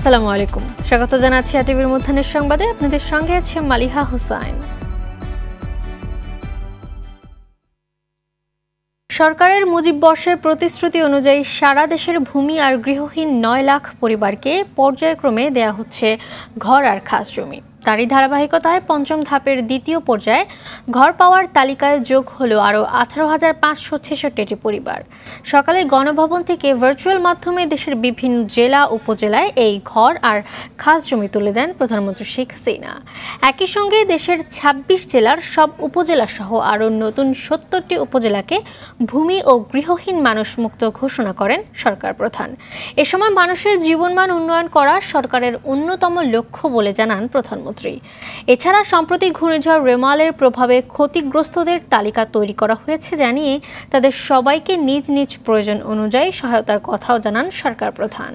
আসসালামু আলাইকুম, স্বাগত জানাচ্ছি আরটিভির মধ্যাহ্নের সংবাদে। আপনাদের সঙ্গে আছে মালিহা হোসাইন। সরকারের মুজিব বর্ষের প্রতিশ্রুতি অনুযায়ী সারা দেশের ভূমি আর গৃহহীন ৯ লাখ পরিবারকে পর্যায়ক্রমে দেয়া হচ্ছে ঘর আর খাস জমি। তারই ধারাবাহিকতায় পঞ্চম ধাপের দ্বিতীয় পর্যায়ে ঘর পাওয়ার তালিকায় যোগ হলো আরও ১৮,৫৬৬টি পরিবার। সকালে গণভবন থেকে ভার্চুয়াল মাধ্যমে দেশের বিভিন্ন জেলা উপজেলায় এই ঘর আর খাস জমি তুলে দেন প্রধানমন্ত্রী শেখ হাসিনা। একই সঙ্গে দেশের ২৬ জেলার সব উপজেলা সহ আরও নতুন ৭০টি উপজেলাকে ভূমি ও গৃহহীন মানুষ মুক্ত ঘোষণা করেন সরকার প্রধান। এ সময় মানুষের জীবনমান উন্নয়ন করা সরকারের অন্যতম লক্ষ্য বলে জানান প্রধানমন্ত্রী। এছাড়া সম্প্রতি ঘূর্ণিঝড় রেমালের প্রভাবে ক্ষতিগ্রস্তদের তালিকা তৈরি করা হয়েছে জানিয়ে তাদের সবাইকে নিজ নিজ প্রয়োজন অনুযায়ী সহায়তার কথাও জানান সরকার প্রধান।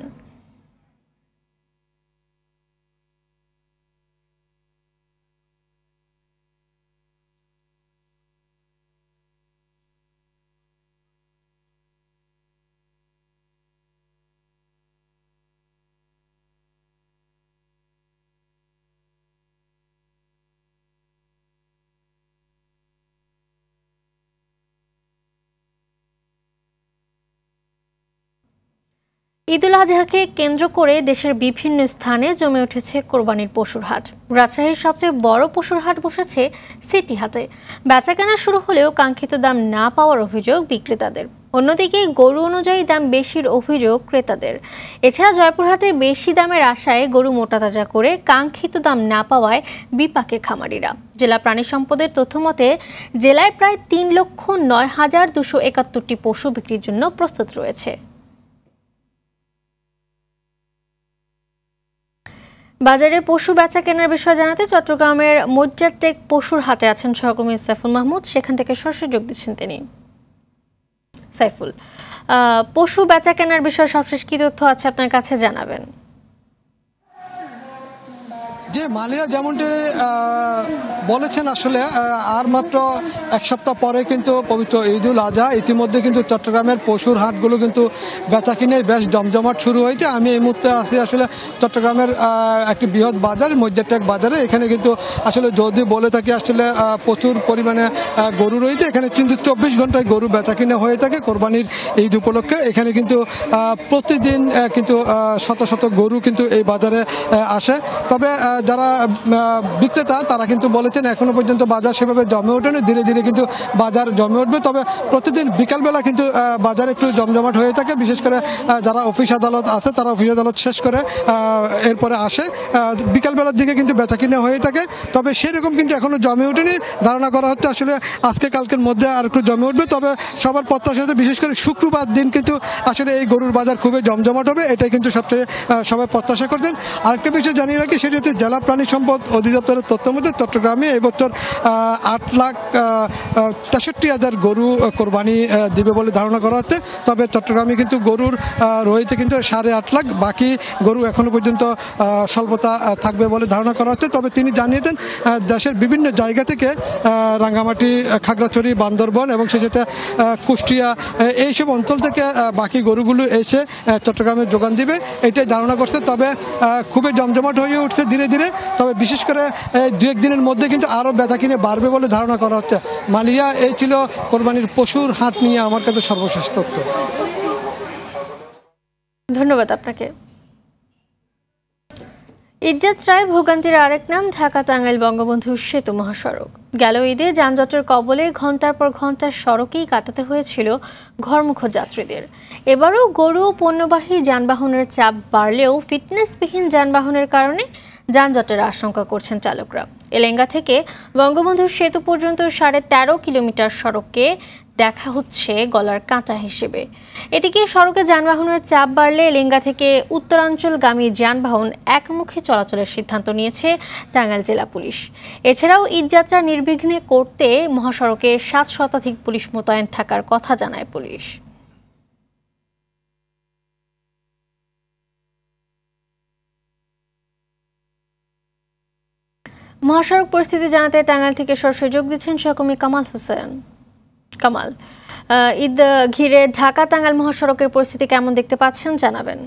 ঈদুল আজহাকে কেন্দ্র করে দেশের বিভিন্ন স্থানে জমে উঠেছে কোরবানির পশুর হাট। রাজশাহীর সবচেয়ে বড় পশুর হাট বসেছে সিটি হাটে। বেচাকেনা শুরু হলেও কাঙ্ক্ষিত দাম না পাওয়ার অভিযোগ বিক্রেতাদের। অন্যদিকে গরু অনুযায়ী দাম বেশির অভিযোগ ক্রেতাদের। এছাড়া জয়পুরহাটে বেশি দামের আশায় গরু মোটাতাজা করে কাঙ্ক্ষিত দাম না পাওয়ায় বিপাকে খামারিরা। জেলা প্রাণী সম্পদের তথ্যমতে জেলায় প্রায় ৩,০৯,২৭১টি পশু বিক্রির জন্য প্রস্তুত রয়েছে। বাজারে পশু বেচা কেনার বিষয়ে জানাতে চট্টগ্রামের মজ্জারটেক পশুর হাটে আছেন সহকর্মী সাইফুল মাহমুদ। সেখান থেকে সরাসরি যোগ দিচ্ছেন তিনি। সাইফুল, পশু বেচা কেনার বিষয়ে সবশেষ কি তথ্য আছে আপনার কাছে জানাবেন। যে মালিয়া যেমনটি বলেছেন, আসলে আর মাত্র এক সপ্তাহ পরে কিন্তু পবিত্র ঈদুল আজহা। ইতিমধ্যে কিন্তু চট্টগ্রামের পশুর হাটগুলো কিন্তু বেচা কিনে বেশ জমজমাট শুরু হয়েছে। আমি এই মুহূর্তে আছি আসলে চট্টগ্রামের একটি বৃহৎ বাজার মজ্জারটেক বাজারে। এখানে কিন্তু আসলে যদি বলে থাকি আসলে প্রচুর পরিমাণে গরু রয়েছে। এখানে কিন্তু ২৪ ঘন্টায় গরু বেচা কিনে হয়ে থাকে কোরবানির ঈদ উপলক্ষে। এখানে কিন্তু প্রতিদিন কিন্তু শত শত গরু কিন্তু এই বাজারে আসে। তবে যারা বিক্রেতা তারা কিন্তু বলেছেন এখনো পর্যন্ত বাজার সেভাবে জমে ওঠেনি, ধীরে ধীরে কিন্তু বাজার জমে উঠবে। তবে প্রতিদিন বিকালবেলা কিন্তু বাজার একটু জমজমাট হয়ে থাকে। বিশেষ করে যারা অফিস আদালত আছে তারা অফিস আদালত শেষ করে এরপরে আসে। বিকালবেলার দিকে কিন্তু বেচা কিনে হয়ে থাকে। তবে সেরকম কিন্তু এখনো জমে ওঠেনি। ধারণা করা হচ্ছে আসলে আজকে কালকের মধ্যে আর একটু জমে উঠবে। তবে সবার প্রত্যাশাতে বিশেষ করে শুক্রবার দিন কিন্তু আসলে এই গরুর বাজার খুবই জমজমাট হবে, এটাই কিন্তু সবচেয়ে সবাই প্রত্যাশা করছেন। আরেকটা বিষয় জানিয়ে রাখি, সেটি হচ্ছে জেলা প্রাণী সম্পদ অধিদপ্তরের তথ্য মতে চট্টগ্রামে এবছর ৮,৬৩,০০০ গরু কোরবানি দিবে বলে ধারণা করা হচ্ছে। তবে চট্টগ্রামে কিন্তু গরুর রয়েছে কিন্তু ৮.৫ লাখ, বাকি গরু এখনো পর্যন্ত স্বল্পতা থাকবে বলে ধারণা করা হচ্ছে। তবে তিনি জানিয়েছেন দেশের বিভিন্ন জায়গা থেকে রাঙ্গামাটি, খাগড়াছড়ি, বান্দরবন এবং সেক্ষেত্রে কুষ্টিয়া এইসব অঞ্চল থেকে বাকি গরুগুলো এসে চট্টগ্রামে যোগান দিবে, এটাই ধারণা করছে। তবে খুবই জমজমাট হয়ে উঠছে ধীরে ধীরে। তবে বিশেষ করে ২-১ দিনের মধ্যে কিন্তু আরও বেচা কিনে বাড়বে বলে ধারণা করা হচ্ছে। মালিয়া, এই ছিল কোরবানির পশুর হাট নিয়ে আমার কাছে সর্বশেষ তথ্য। ধন্যবাদ আপনাকে। ঈদযাত্রায় ভোগান্তির আরেক নাম ঢাকা টাঙ্গাইল বঙ্গবন্ধু সেতু মহাসড়ক। গেল ঈদে যানজটের কবলে ঘন্টার পর ঘন্টা সড়কেই কাটাতে হয়েছিল ঘরমুখ যাত্রীদের। এবারও গরু ও পণ্যবাহী যানবাহনের চাপ বাড়লেও ফিটনেসবিহীন যানবাহনের কারণে যানজটের আশঙ্কা করছেন চালকরা। এলেঙ্গা থেকে বঙ্গবন্ধু সেতু পর্যন্ত ১৩.৫ কিলোমিটার সড়ককে দেখা হচ্ছে গলার কাঁটা হিসেবে। এদিকে সড়কে যানবাহনের চাপ বাড়লে এলেঙ্গা থেকে উত্তরাঞ্চলগামী যানবাহন একমুখী চলাচলের সিদ্ধান্ত নিয়েছে টাঙ্গাইল জেলা পুলিশ। এছাড়াও ঈদযাত্রা নির্বিঘ্নে করতে মহাসড়কে ৭ শতাধিক পুলিশ মোতায়েন থাকার কথা জানায় পুলিশ। মহাসড়ক পরিস্থিতি জানাতে টাঙ্গাইল থেকে সরাসরি যোগ দিচ্ছেন সহকর্মী কামাল হোসেন। কামাল, ঈদ ঘিরে ঢাকা টাঙ্গাইল মহাসড়কের পরিস্থিতি কেমন দেখতে পাচ্ছেন জানাবেন।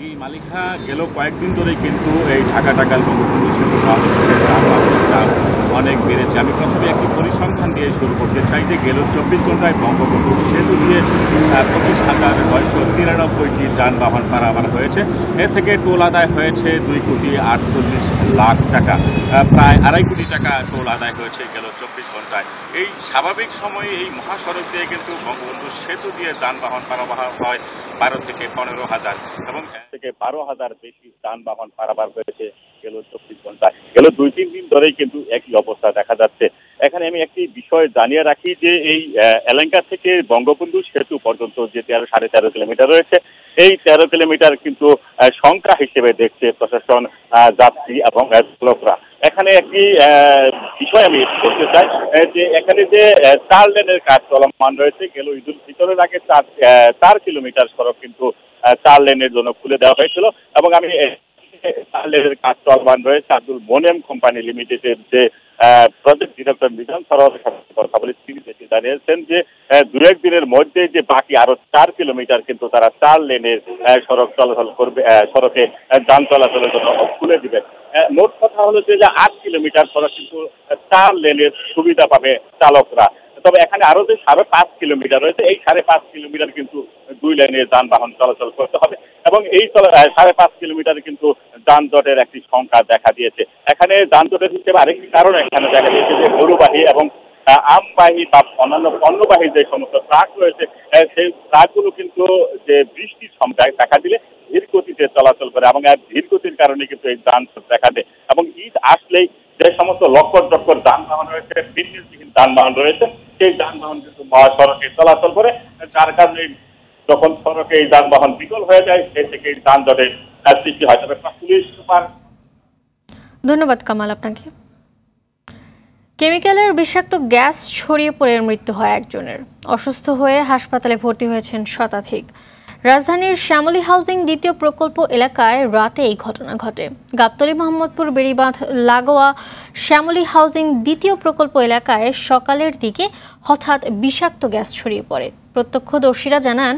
জি মালিকা, গেল কয়েকদিন ধরেই কিন্তু এই ঢাকা টাঙ্গাইল বঙ্গবন্ধু সেতু অনেক বেড়েছে। আমি প্রথমে একটি পরিসংখ্যান দিয়ে শুরু করতে চাই যে গেল 24 ঘন্টায় বঙ্গবন্ধু সেতু দিয়ে 25,993টি যানবাহন পারাপার হয়েছে। এর থেকে টোল আদায় হয়েছে 2,48,00,000 টাকা, প্রায় 2.5 কোটি টাকা টোল আদায় হয়েছে গেল 24 ঘন্টায়। এই স্বাভাবিক সময়ে এই মহাসড়ক দিয়ে কিন্তু বঙ্গবন্ধু সেতু দিয়ে যানবাহন পারাপার হয় 12 থেকে 15,000 এবং থেকে 12,000 বেশি যানবাহন পারাপার হয়েছে গেল 24 ঘন্টায়। গেল 2-3 দিন ধরেই কিন্তু একই অবস্থা দেখা যাচ্ছে। এখানে আমি একটি বিষয় জানিয়ে রাখি যে এই এলাকা থেকে বঙ্গবন্ধু সেতু পর্যন্ত যে 13.5 কিলোমিটার রয়েছে, এই 13 কিলোমিটার কিন্তু সংখ্যা হিসেবে দেখছে প্রশাসন, যাত্রী এবং চালকরা। এখানে একটি বিষয় আমি বলতে চাই যে এখানে যে 4 লেনের কাজ চলমান রয়েছে, গেল ঈদুল ফিতরের আগে 4 কিলোমিটার সড়ক কিন্তু 4 লেনের জন্য খুলে দেওয়া হয়েছিল এবং আমি 4 লেনের কাজ চলমান রয়েছে। আব্দুল মোনেম কোম্পানি লিমিটেডের যে প্রজেক্ট ডিরেক্টর মিজান সরোয়ারের সাথে কথা বলে তিনি জানিয়েছেন যে 2-1 দিনের মধ্যে যে বাকি আরো 4 কিলোমিটার কিন্তু তারা 4 লেনের সড়ক চলাচল করবে, সড়কে যান চলাচলের জন্য খুলে দিবে। মোট কথা হলো যে 8 কিলোমিটার সড়ক কিন্তু 4 লেনের সুবিধা পাবে চালকরা। তবে এখানে আরো যে 5.5 কিলোমিটার রয়েছে, এই 5.5 কিলোমিটার কিন্তু 2 লেনের যানবাহন চলাচল করতে হবে এবং এই 5.5 কিলোমিটার কিন্তু যানজটের একটি সংখ্যা দেখা দিয়েছে। এখানে যানজটের হিসেবে আরেকটি কারণ এখানে দেখা দিয়েছে যে গরুবাহী এবং আমবাহী বা অন্যান্য পণ্যবাহী যে সমস্ত ট্রাক রয়েছে, সেই ট্রাকগুলো কিন্তু যে বৃষ্টির সময় দেখা দিলে ধীর গতিতে চলাচল করে এবং ধীর গতির কারণে কিন্তু এই যানজট দেখা দেয় এবং ঈদ আসলেই যে সমস্ত লক্কর চক্কর যানবাহন রয়েছে, বিদ্যুৎবিহীন যানবাহন রয়েছে, সেই যানবাহন কিন্তু মহাসড়কে চলাচল করে, যার কারণে যখন সড়কে এই যানবাহন বিকল হয়ে যায় সে থেকে যানজটের সৃষ্টি হয়। তবে পুলিশ সুপার। ধন্যবাদ কামাল আপনাকে। কেমিক্যালের বিষাক্ত গ্যাস ছড়িয়ে পড়ে মৃত্যু হয় একজনের। অসুস্থ হয়ে হাসপাতালে ভর্তি হয়েছেন শতাধিক। রাজধানীর শ্যামলী হাউজিং দ্বিতীয় প্রকল্প এলাকায় রাতে এই ঘটনা ঘটে। গাবতলী মোহাম্মদপুর বেড়িবাঁধ লাগোয়া শ্যামলী হাউজিং দ্বিতীয় প্রকল্প এলাকায় সকালের দিকে হঠাৎ বিষাক্ত গ্যাস ছড়িয়ে পড়ে। প্রত্যক্ষদর্শীরা জানান,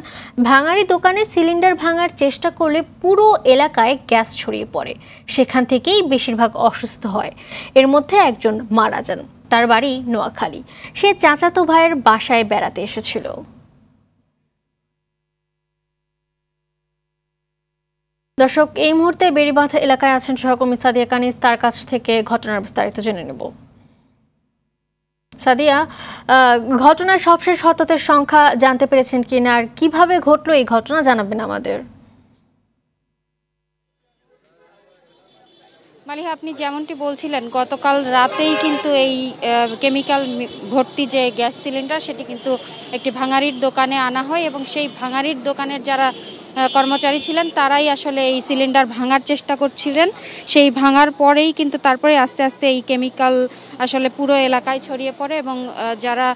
ভাঙারি দোকানে সিলিন্ডার ভাঙার চেষ্টা করলে পুরো এলাকায় গ্যাস ছড়িয়ে পড়ে। সেখান থেকেই বেশিরভাগ অসুস্থ হয়। এর মধ্যে একজন মারা যান। তার বাড়ি নোয়াখালী। সে চাচাতো ভাইয়ের বাসায় বেড়াতে এসেছিল। দর্শক, এই মুহূর্তে বেড়িবাঁধ এলাকায় আছেন সহকর্মী সাদিয়া কানিজ। তার কাছ থেকে ঘটনার বিস্তারিত জেনে নেব। সাদিয়া, ঘটনার সবশেষ হতাহতের সংখ্যা জানতে পেরেছেন কিনা, আর কিভাবে ঘটলো এই ঘটনা জানাবেন আমাদের। মালিহা, আপনি যেমনটি বলছিলেন, গতকাল রাতেই কিন্তু এই কেমিক্যাল ভর্তি যে গ্যাস সিলিন্ডার সেটি কিন্তু একটি ভাঙারির দোকানে আনা হয় এবং সেই ভাঙারির দোকানের যারা কর্মচারী ছিলেন তারাই আসলে এই সিলিন্ডার ভাঙার চেষ্টা করছিলেন। সেই ভাঙার পরেই কিন্তু তারপরে আস্তে আস্তে এই কেমিক্যাল আসলে পুরো এলাকায় ছড়িয়ে পড়ে এবং যারা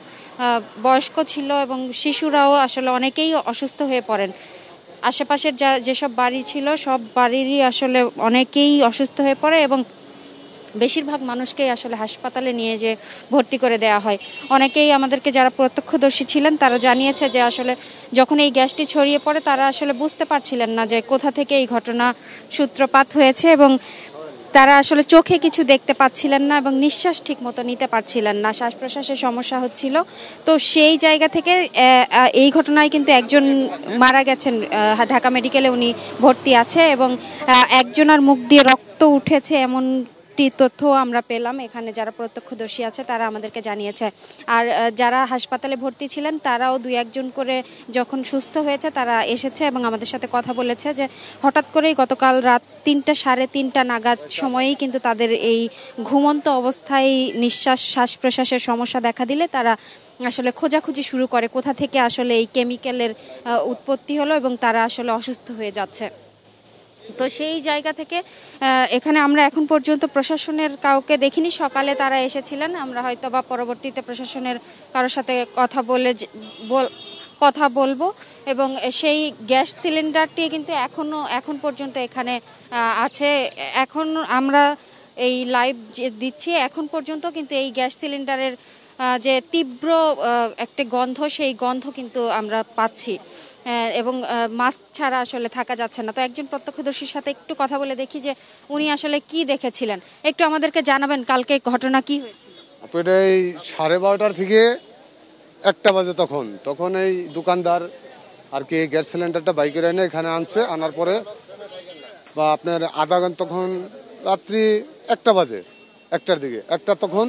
বয়স্ক ছিল এবং শিশুরাও আসলে অনেকেই অসুস্থ হয়ে পড়েন। আশেপাশের যেসব বাড়ি ছিল সব বাড়িরই আসলে অনেকেই অসুস্থ হয়ে পড়ে এবং বেশিরভাগ মানুষকেই আসলে হাসপাতালে নিয়ে যে ভর্তি করে দেওয়া হয়। অনেকেই আমাদেরকে যারা প্রত্যক্ষদর্শী ছিলেন তারা জানিয়েছে যে আসলে যখন এই গ্যাসটি ছড়িয়ে পড়ে তারা আসলে বুঝতে পারছিলেন না যে কোথা থেকে এই ঘটনা সূত্রপাত হয়েছে এবং তারা আসলে চোখে কিছু দেখতে পাচ্ছিলেন না এবং নিঃশ্বাস ঠিক মতো নিতে পারছিলেন না, শ্বাস প্রশ্বাসের সমস্যা হচ্ছিল। তো সেই জায়গা থেকে এই ঘটনায় কিন্তু একজন মারা গেছেন, ঢাকা মেডিকেলে উনি ভর্তি আছে এবং একজনের মুখ দিয়ে রক্ত উঠেছে এমন তথ্য আমরা পেলাম। এখানে যারা প্রত্যক্ষদর্শী আছে তারা আমাদেরকে জানিয়েছে। আর যারা হাসপাতালে ভর্তি ছিলেন তারাও 2-1 করে যখন সুস্থ হয়েছে তারা এসেছে এবং আমাদের সাথে কথা বলেছে যে হঠাৎ করেই গতকাল রাত 3-3:30 নাগাদ সময়েই কিন্তু তাদের এই ঘুমন্ত অবস্থায় শ্বাস প্রশ্বাসের সমস্যা দেখা দিলে তারা আসলে খোঁজাখুঁজি শুরু করে কোথা থেকে আসলে এই কেমিক্যালের উৎপত্তি হলো এবং তারা আসলে অসুস্থ হয়ে যাচ্ছে। তো সেই জায়গা থেকে এখানে আমরা এখন পর্যন্ত প্রশাসনের কাউকে দেখিনি। সকালে তারা এসেছিলেন, আমরা হয়তো বা পরবর্তীতে প্রশাসনের কারোর সাথে কথা বলবো এবং সেই গ্যাস সিলিন্ডারটি কিন্তু এখন পর্যন্ত এখানে আছে। এখন আমরা এই লাইভ দিচ্ছি, এখন পর্যন্ত কিন্তু এই গ্যাস সিলিন্ডারের যে তীব্র একটা গন্ধ, সেই গন্ধ কিন্তু আমরা পাচ্ছি। এবং মাস্ক ছাড়া আসলে থাকা যাচ্ছে না। তো একজন প্রত্যক্ষদর্শীর সাথে একটু কথা বলে দেখি যে উনি আসলে কি দেখেছিলেন, একটু আমাদেরকে জানাবেন কালকে ঘটনা কি হয়েছিল। এটা এই 12:30 থেকে 1টা বাজে তখন এই দোকানদার আর কি গ্যাস সিলিন্ডারটা বাইকের এনে এখানে আনছে, আনার পরে বা আপনার আধা ঘন্টা তখন রাত্রি 1টা বাজে, 1টার দিকে তখন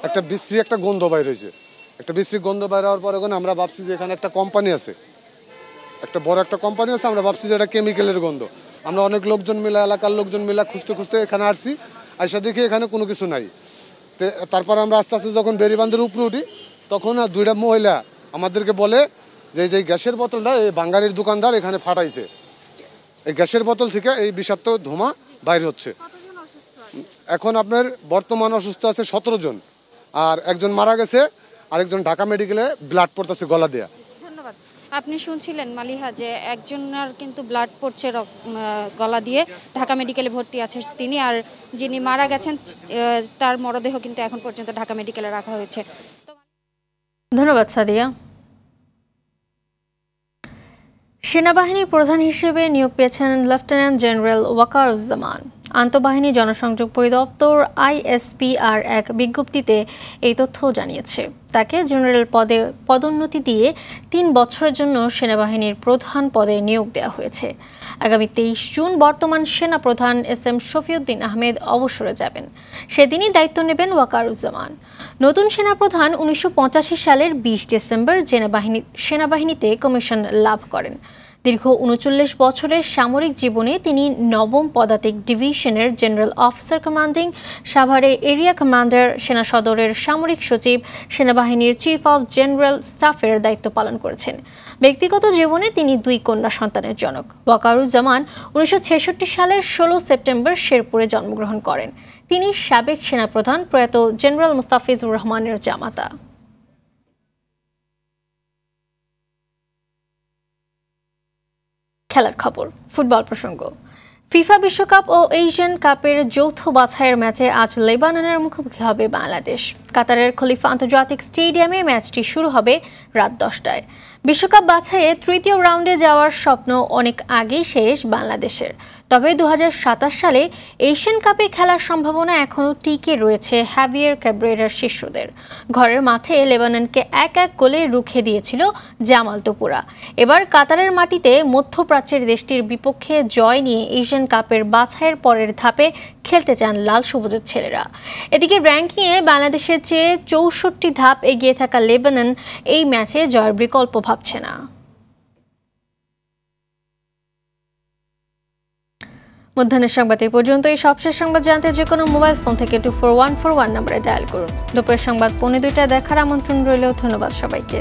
একটা বিশ্রী একটা গন্ধ বাইর হয়েছে। একটা বিশ্রী গন্ধ বাইর হওয়ার পরে আমরা ভাবছি যে এখানে একটা কোম্পানি আছে, একটা বড় একটা কোম্পানি আছে। আমরা ভাবছি যে এটা কেমিক্যালের গন্ধ। আমরা অনেক লোকজন মিলে, এলাকার লোকজন মিলে খুঁজতে এখানে আসছি, আইসা দেখি এখানে কোনো কিছু নাই। তারপর আমরা আস্তে আস্তে যখন বেরিবান্ধের উপরে উঠি তখন 2টা মহিলা আমাদেরকে বলে যে যে গ্যাসের বোতলটা এই বাঙালির দোকানদার এখানে ফাটাইছে, এই গ্যাসের বোতল থেকে এই বিষাক্ত ধোঁয়া বাইর হচ্ছে। এখন আপনার বর্তমান অসুস্থ আছে 17 জন, আর একজন মারা গেছে, আরেকজন ঢাকা মেডিকেলে ব্লাড পড়তেছে গলা দেয়া। ধন্যবাদ। আপনি শুনছিলেন মালিহা যে একজনের কিন্তু ব্লাড পড়ছে গলা দিয়ে, ঢাকা মেডিকেলে ভর্তি আছে তিনি, আর যিনি মারা গেছেন তার মরদেহ কিন্তু এখন পর্যন্ত ঢাকা মেডিকেলে রাখা হয়েছে। ধন্যবাদ সাদিয়া। সেনাবাহিনী প্রধান হিসেবে নিয়োগ পেয়েছেন লেফটেন্যান্ট জেনারেল ওয়াকারুজ্জামান। আন্তঃবাহিনী জনসংযোগ পরিদপ্তর ISPR এক বিজ্ঞপ্তিতে এই তথ্য জানিয়েছে। তাকে জেনারেল পদে পদোন্নতি দিয়ে 3 বছরের জন্য সেনাবাহিনীর প্রধান পদে নিয়োগ দেওয়া হয়েছে। আগামী 23 জুন বর্তমান সেনা প্রধান SM শফিউদ্দিন আহমেদ অবসরে যাবেন, সেদিনই দায়িত্ব নেবেন ওয়াকারুজ্জামান। নতুন সেনাপ্রধান 1985 সালের 20 ডিসেম্বর সেনাবাহিনীতে কমিশন লাভ করেন। দীর্ঘ 39 বছরের সামরিক জীবনে তিনি 9ম পদাতিক ডিভিশনের জেনারেল অফিসার কমান্ডিং, সাভারে এরিয়া কমান্ডার, সেনা সদরের সামরিক সচিব, সেনাবাহিনীর চিফ অফ জেনারেল স্টাফের দায়িত্ব পালন করেছেন। ব্যক্তিগত জীবনে তিনি 2 কন্যা সন্তানের জনক। ওয়াকারুজ্জামান 1966 সালের 16 সেপ্টেম্বর শেরপুরে জন্মগ্রহণ করেন। তিনি সাবেক সেনাপ্রধান প্রয়াত জেনারেল মুস্তাফিজুর রহমানের জামাতা। খেলার খবর, ফুটবল প্রসঙ্গ। ফিফা বিশ্বকাপ ও এশিয়ান কাপের যৌথ বাছাইয়ের ম্যাচে আজ লেবাননের মুখোমুখি হবে বাংলাদেশ। কাতারের খলিফা আন্তর্জাতিক স্টেডিয়ামে ম্যাচটি শুরু হবে রাত 10টায়। বিশ্বকাপ বাছাইয়ে 3য় রাউন্ডে যাওয়ার স্বপ্ন অনেক আগেই শেষ বাংলাদেশের। তবে 2027 সালে এশিয়ান কাপে খেলার সম্ভাবনা এখনও টিকে রয়েছে হাভিয়ের ক্যাব্রেরার শিষ্যদের। ঘরের মাঠে লেবাননকে 1-1 গোলে রুখে দিয়েছিল জামাল তোপুরা। এবার কাতারের মাটিতে মধ্যপ্রাচ্যের দেশটির বিপক্ষে জয় নিয়ে এশিয়ান কাপের বাছাইয়ের পরের ধাপে খেলতে চান লাল সবুজের ছেলেরা। এদিকে র্যাঙ্কিংয়ে বাংলাদেশের চেয়ে 64 ধাপ এগিয়ে থাকা লেবানন এই ম্যাচে জয়ের বিকল্প ভাবছে না। মধ্যাহ্নের সংবাদ এই পর্যন্ত। এই সবশেষ সংবাদ জানতে যে কোনো মোবাইল ফোন থেকে 24141 নম্বরে ডায়াল করুন। দুপুরের সংবাদ 2:45 দেখার আমন্ত্রণ রইল। ধন্যবাদ সবাইকে।